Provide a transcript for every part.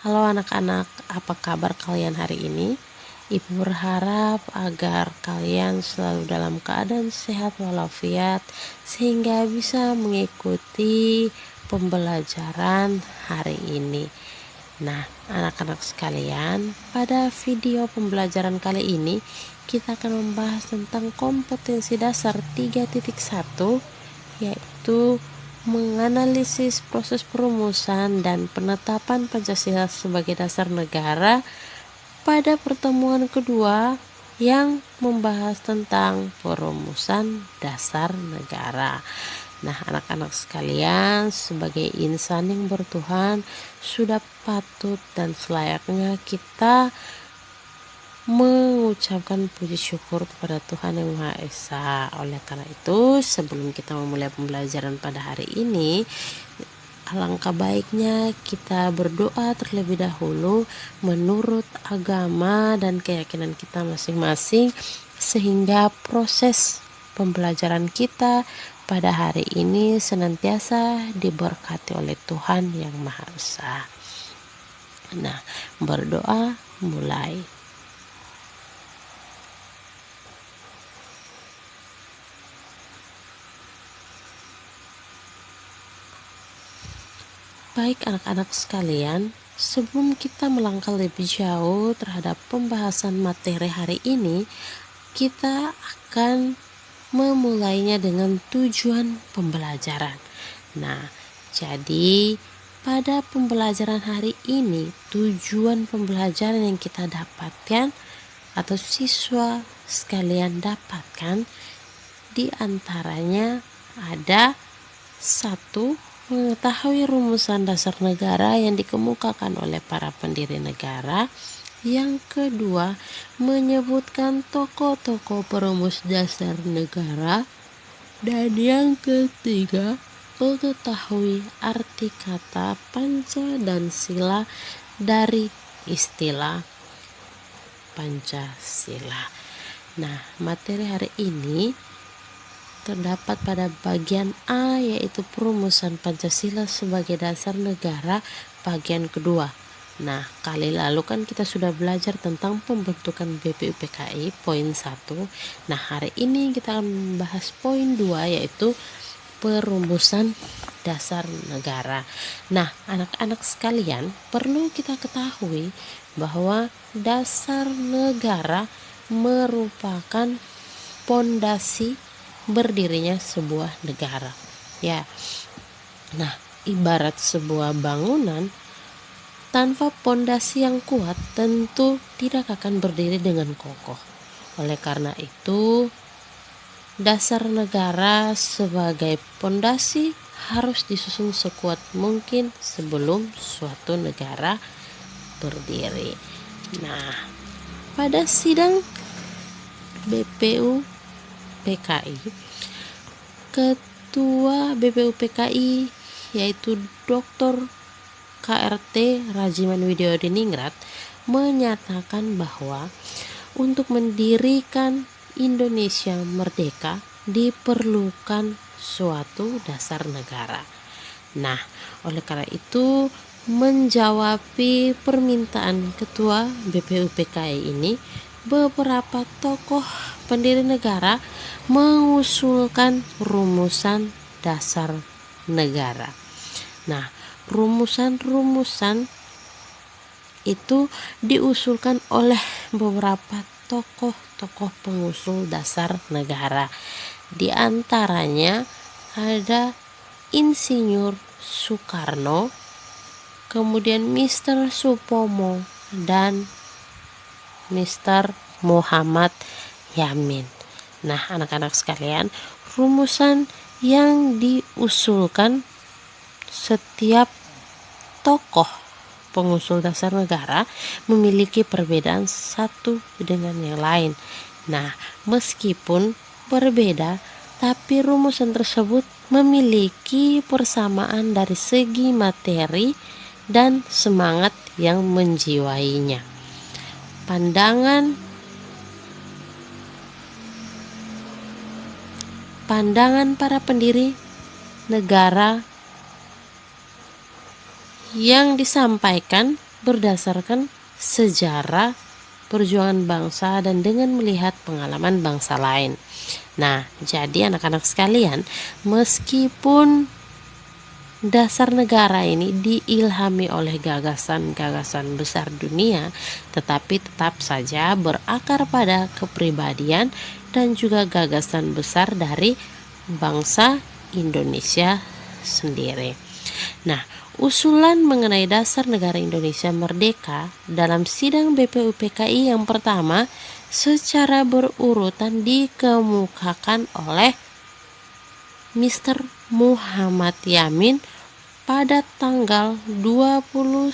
Halo anak-anak, apa kabar kalian hari ini? Ibu berharap agar kalian selalu dalam keadaan sehat walafiat sehingga bisa mengikuti pembelajaran hari ini. Nah, anak-anak sekalian, pada video pembelajaran kali ini kita akan membahas tentang kompetensi dasar 3.1, yaitu menganalisis proses perumusan dan penetapan Pancasila sebagai dasar negara pada pertemuan kedua yang membahas tentang perumusan dasar negara. Nah, anak-anak sekalian, sebagai insan yang bertuhan, sudah patut dan selayaknya kita mengucapkan puji syukur kepada Tuhan Yang Maha Esa. Oleh karena itu, sebelum kita memulai pembelajaran pada hari ini, alangkah baiknya kita berdoa terlebih dahulu menurut agama dan keyakinan kita masing-masing, sehingga proses pembelajaran kita pada hari ini senantiasa diberkati oleh Tuhan Yang Maha Esa. Nah, berdoa mulai. Baik anak-anak sekalian, sebelum kita melangkah lebih jauh terhadap pembahasan materi hari ini, kita akan memulainya dengan tujuan pembelajaran. Nah, jadi pada pembelajaran hari ini, tujuan pembelajaran yang kita dapatkan atau siswa sekalian dapatkan diantaranya ada: 1. Mengetahui rumusan dasar negara yang dikemukakan oleh para pendiri negara. Yang kedua, menyebutkan tokoh-tokoh perumus dasar negara. Dan yang ketiga, mengetahui arti kata Panca dan Sila dari istilah Pancasila. Nah, materi hari ini terdapat pada bagian A, yaitu perumusan Pancasila sebagai dasar negara, bagian kedua. Nah, kali lalu kan kita sudah belajar tentang pembentukan BPUPKI poin 1. Nah, hari ini kita akan membahas poin 2, yaitu perumusan dasar negara. Nah, anak-anak sekalian, perlu kita ketahui bahwa dasar negara merupakan pondasi berdirinya sebuah negara, ya. Nah, ibarat sebuah bangunan tanpa pondasi yang kuat tentu tidak akan berdiri dengan kokoh. Oleh karena itu, dasar negara sebagai pondasi harus disusun sekuat mungkin sebelum suatu negara berdiri. Nah, pada sidang BPUPKI, Ketua BPUPKI yaitu Dr. KRT Rajiman Widyodiningrat menyatakan bahwa untuk mendirikan Indonesia merdeka diperlukan suatu dasar negara. Nah, oleh karena itu, menjawab permintaan Ketua BPUPKI ini, beberapa tokoh pendiri negara mengusulkan rumusan dasar negara. Nah, rumusan-rumusan itu diusulkan oleh beberapa tokoh-tokoh pengusul dasar negara. Di antaranya ada Insinyur Soekarno, kemudian Mr. Supomo, dan Mr. Muhammad Yamin. Nah, anak-anak sekalian, rumusan yang diusulkan setiap tokoh pengusul dasar negara memiliki perbedaan satu dengan yang lain. Nah, meskipun berbeda, tapi rumusan tersebut memiliki persamaan dari segi materi dan semangat yang menjiwainya. Pandangan para pendiri negara yang disampaikan berdasarkan sejarah perjuangan bangsa dan dengan melihat pengalaman bangsa lain. Nah, jadi anak-anak sekalian, meskipun dasar negara ini diilhami oleh gagasan-gagasan besar dunia, tetapi tetap saja berakar pada kepribadian dan juga gagasan besar dari bangsa Indonesia sendiri. Nah, usulan mengenai dasar negara Indonesia merdeka dalam sidang BPUPKI yang pertama secara berurutan dikemukakan oleh Mr. Muhammad Yamin pada tanggal 29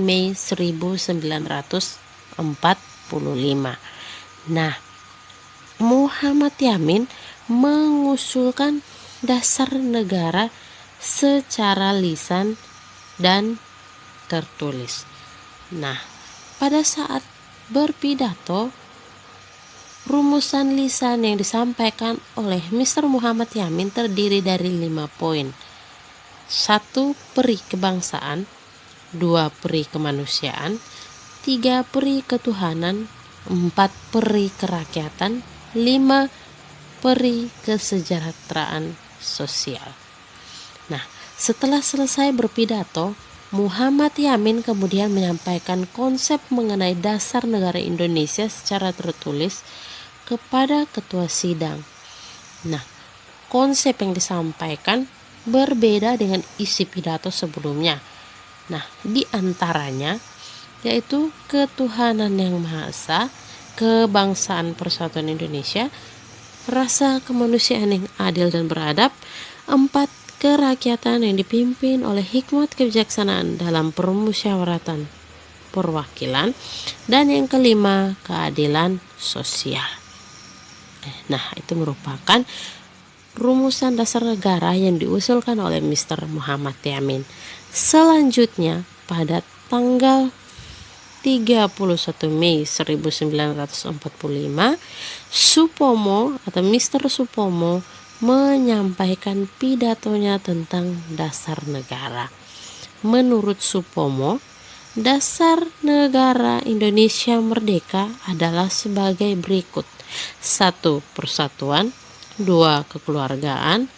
Mei 1945. Nah, Muhammad Yamin mengusulkan dasar negara secara lisan dan tertulis. Nah, pada saat berpidato, rumusan lisan yang disampaikan oleh Mr. Muhammad Yamin terdiri dari 5 poin. 1. Peri kebangsaan, 2. Peri kemanusiaan, 3. Peri ketuhanan, 4. Peri kerakyatan, 5. Peri kesejahteraan sosial. Nah, setelah selesai berpidato, Muhammad Yamin kemudian menyampaikan konsep mengenai dasar negara Indonesia secara tertulis kepada ketua sidang. Nah, konsep yang disampaikan berbeda dengan isi pidato sebelumnya. Nah, di antaranya yaitu ketuhanan yang Maha Esa, kebangsaan persatuan Indonesia, rasa kemanusiaan yang adil dan beradab, 4. Kerakyatan yang dipimpin oleh hikmat kebijaksanaan dalam permusyawaratan perwakilan, dan yang kelima, keadilan sosial. Nah, itu merupakan rumusan dasar negara yang diusulkan oleh Mr. Muhammad Yamin. Selanjutnya, pada tanggal 31 Mei 1945, Supomo atau Mr. Supomo menyampaikan pidatonya tentang dasar negara. Menurut Supomo, dasar negara Indonesia merdeka adalah sebagai berikut: 1. Persatuan, 2. Kekeluargaan,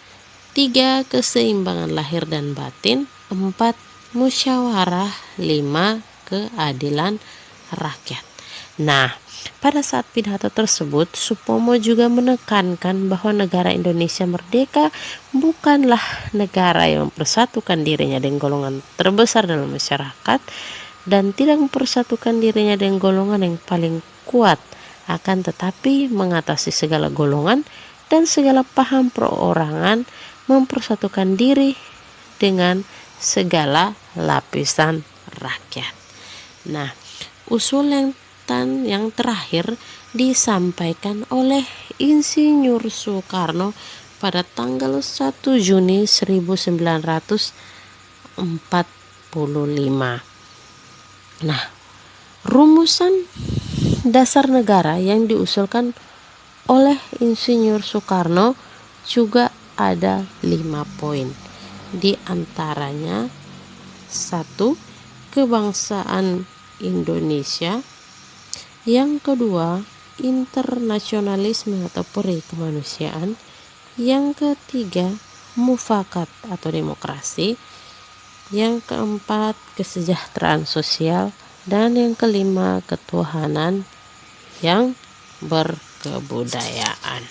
3. Keseimbangan lahir dan batin, 4. Musyawarah, 5. Keadilan rakyat. Nah, pada saat pidato tersebut, Supomo juga menekankan bahwa negara Indonesia merdeka bukanlah negara yang mempersatukan dirinya dengan golongan terbesar dalam masyarakat dan tidak mempersatukan dirinya dengan golongan yang paling kuat, akan tetapi mengatasi segala golongan dan segala paham perorangan, mempersatukan diri dengan segala lapisan rakyat. Nah, usul yang terakhir disampaikan oleh Insinyur Soekarno pada tanggal 1 Juni 1945. Nah, rumusan dasar negara yang diusulkan oleh Insinyur Soekarno juga ada 5 poin. Di antaranya 1. Kebangsaan Indonesia, yang kedua internasionalisme atau peri kemanusiaan, yang ketiga mufakat atau demokrasi, yang keempat kesejahteraan sosial, dan yang kelima ketuhanan yang berkebudayaan.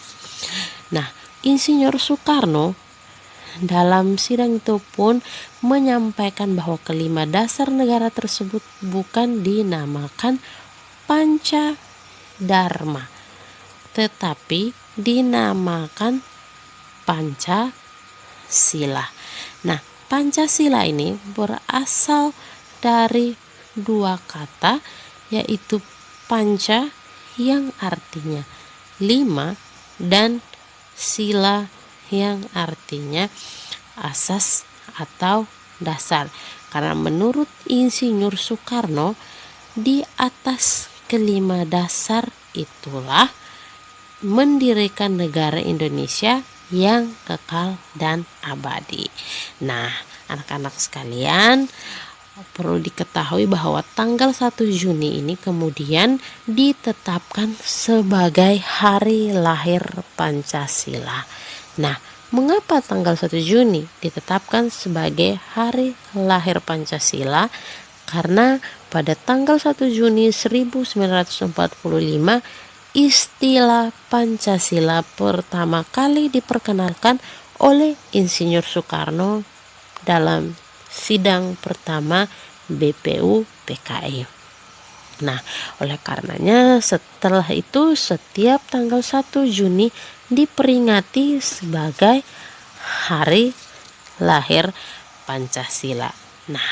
Nah, Insinyur Soekarno dalam sidang itu pun menyampaikan bahwa kelima dasar negara tersebut bukan dinamakan Pancadharma, tetapi dinamakan Pancasila. Nah, Pancasila ini berasal dari 2 kata, yaitu panca yang artinya 5 dan sila yang artinya asas atau dasar. Karena menurut Insinyur Soekarno, di atas kelima dasar itulah mendirikan negara Indonesia yang kekal dan abadi. Nah, anak-anak sekalian, perlu diketahui bahwa tanggal 1 Juni ini kemudian ditetapkan sebagai hari lahir Pancasila. Nah, mengapa tanggal 1 Juni ditetapkan sebagai hari lahir Pancasila? Karena pada tanggal 1 Juni 1945 istilah Pancasila pertama kali diperkenalkan oleh Insinyur Soekarno dalam sidang pertama BPU PKI. Nah, oleh karenanya setelah itu setiap tanggal 1 Juni diperingati sebagai hari lahir Pancasila. Nah,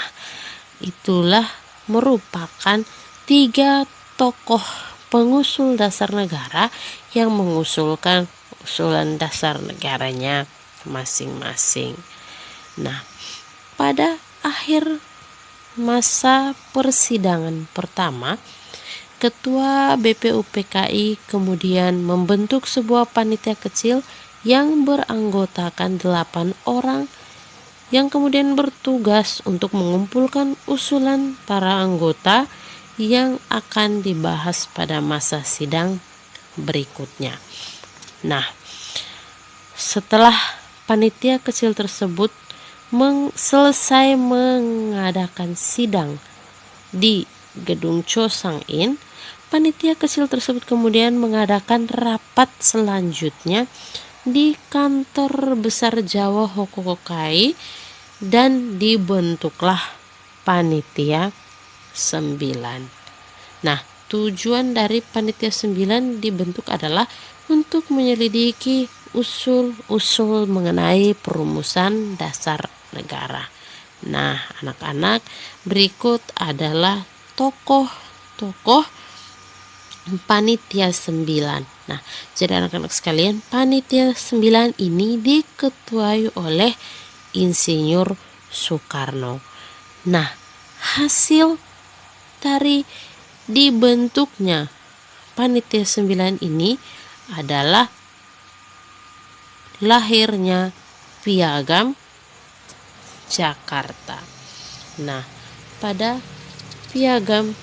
itulah merupakan 3 tokoh pengusul dasar negara yang mengusulkan usulan dasar negaranya masing-masing. Nah, pada akhir masa persidangan pertama, Ketua BPU PKI kemudian membentuk sebuah panitia kecil yang beranggotakan 8 orang yang kemudian bertugas untuk mengumpulkan usulan para anggota yang akan dibahas pada masa sidang berikutnya. Nah, setelah panitia kecil tersebut selesai mengadakan sidang di Gedung Cho Sang In, panitia kecil tersebut kemudian mengadakan rapat selanjutnya di kantor besar Jawa Hokokokai dan dibentuklah panitia 9. Nah, tujuan dari panitia 9 dibentuk adalah untuk menyelidiki usul-usul mengenai perumusan dasar negara. Nah, anak-anak, berikut adalah tokoh-tokoh panitia 9. Nah, jadi anak-anak sekalian, panitia 9 ini diketuai oleh Insinyur Soekarno. Nah, hasil dari dibentuknya panitia 9 ini adalah lahirnya Piagam Jakarta. Nah, pada Piagam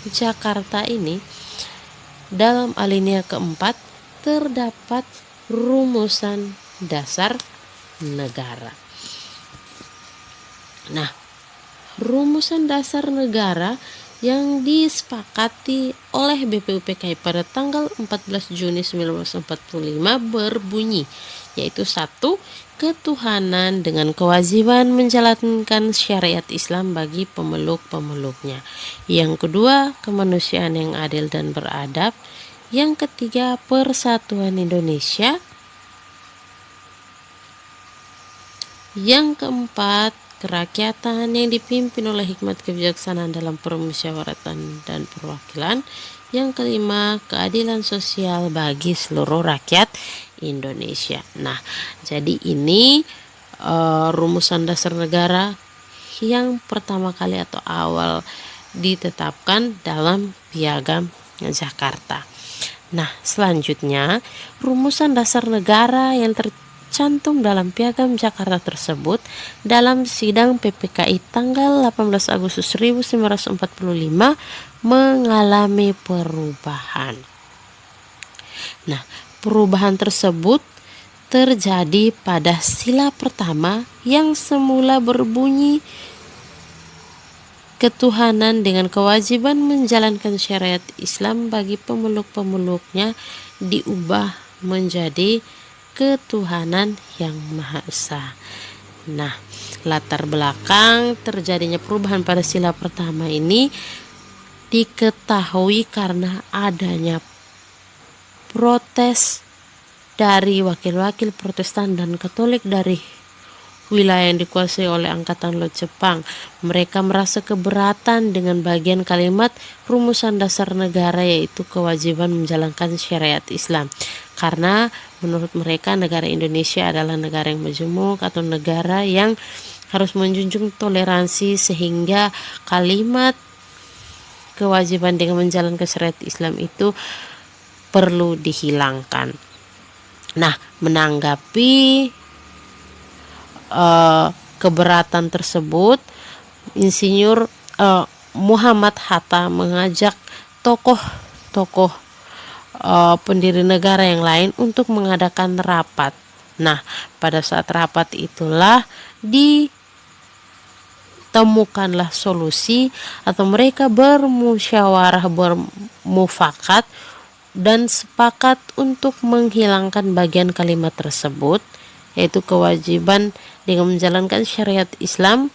Jakarta ini dalam alinea keempat terdapat rumusan dasar negara. Nah, rumusan dasar negara yang disepakati oleh BPU PKI pada tanggal 14 Juni 1945 berbunyi, yaitu 1. Ketuhanan dengan kewajiban menjalankan syariat Islam bagi pemeluk-pemeluknya. Yang kedua, kemanusiaan yang adil dan beradab. Yang ketiga, persatuan Indonesia. Yang keempat, kerakyatan yang dipimpin oleh hikmat kebijaksanaan dalam permusyawaratan dan perwakilan. Yang kelima, keadilan sosial bagi seluruh rakyat Indonesia. Nah, jadi ini rumusan dasar negara yang pertama kali atau awal ditetapkan dalam Piagam Jakarta. Nah, selanjutnya rumusan dasar negara yang tercantum dalam Piagam Jakarta tersebut dalam sidang PPKI tanggal 18 Agustus 1945 mengalami perubahan. Nah, perubahan tersebut terjadi pada sila pertama yang semula berbunyi ketuhanan dengan kewajiban menjalankan syariat Islam bagi pemeluk-pemeluknya diubah menjadi ketuhanan yang Maha Esa. Nah, latar belakang terjadinya perubahan pada sila pertama ini diketahui karena adanya protes dari wakil-wakil Protestan dan Katolik dari wilayah yang dikuasai oleh Angkatan Laut Jepang. Mereka merasa keberatan dengan bagian kalimat rumusan dasar negara, yaitu kewajiban menjalankan syariat Islam. Karena menurut mereka negara Indonesia adalah negara yang majemuk atau negara yang harus menjunjung toleransi, sehingga kalimat kewajiban dengan menjalankan syariat Islam itu perlu dihilangkan. Nah, menanggapi keberatan tersebut, Insinyur Muhammad Hatta mengajak tokoh-tokoh pendiri negara yang lain untuk mengadakan rapat. Nah, pada saat rapat itulah ditemukanlah solusi atau mereka bermusyawarah, bermufakat dan sepakat untuk menghilangkan bagian kalimat tersebut, yaitu kewajiban dengan menjalankan syariat Islam,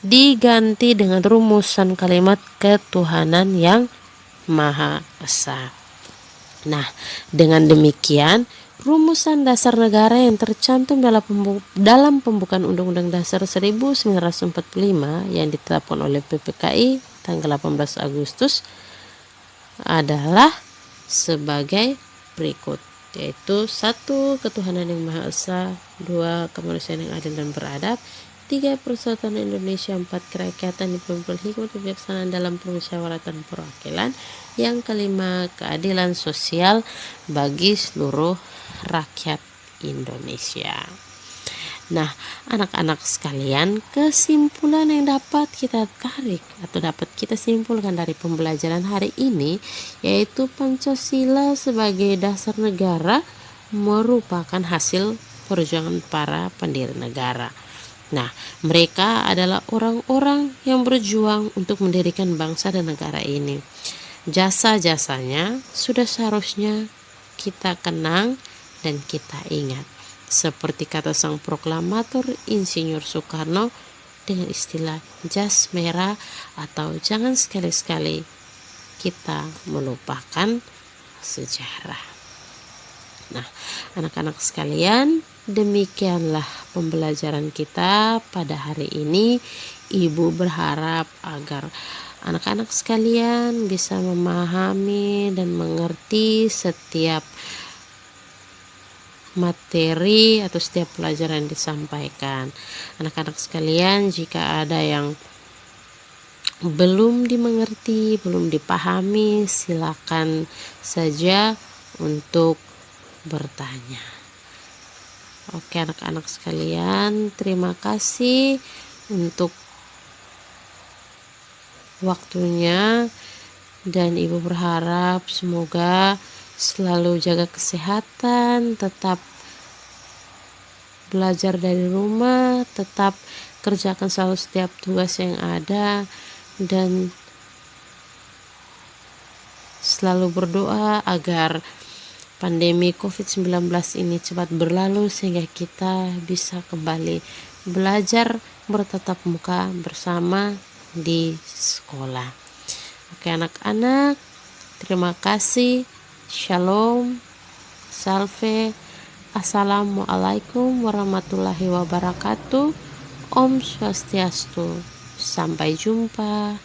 diganti dengan rumusan kalimat ketuhanan yang Maha Esa. Nah, dengan demikian, rumusan dasar negara yang tercantum dalam pembukaan Undang-Undang Dasar 1945 yang ditetapkan oleh PPKI tanggal 18 Agustus adalah sebagai berikut, yaitu 1. Ketuhanan yang Maha Esa, 2. Kemanusiaan yang adil dan beradab, 3. Persatuan Indonesia, 4. Kerakyatan dipimpin hikmat kebijaksanaan dalam permusyawaratan perwakilan, yang kelima keadilan sosial bagi seluruh rakyat Indonesia. Nah, anak-anak sekalian, kesimpulan yang dapat kita tarik atau dapat kita simpulkan dari pembelajaran hari ini yaitu Pancasila sebagai dasar negara merupakan hasil perjuangan para pendiri negara. Nah, mereka adalah orang-orang yang berjuang untuk mendirikan bangsa dan negara ini. Jasa-jasanya sudah seharusnya kita kenang dan kita ingat. Seperti kata sang proklamator Insinyur Soekarno dengan istilah jas merah atau jangan sekali-sekali kita melupakan sejarah. Nah, anak-anak sekalian, demikianlah pembelajaran kita pada hari ini. Ibu berharap agar anak-anak sekalian bisa memahami dan mengerti setiap materi atau setiap pelajaran yang disampaikan. Anak-anak sekalian, jika ada yang belum dimengerti, belum dipahami, silakan saja untuk bertanya. Oke anak-anak sekalian, terima kasih untuk waktunya, dan ibu berharap semoga selalu jaga kesehatan, tetap belajar dari rumah, tetap kerjakan selalu setiap tugas yang ada, dan selalu berdoa agar pandemi COVID-19 ini cepat berlalu sehingga kita bisa kembali belajar bertatap muka bersama di sekolah. Oke anak-anak, terima kasih. Shalom, salve, assalamualaikum warahmatullahi wabarakatuh. Om Swastiastu. Sampai jumpa.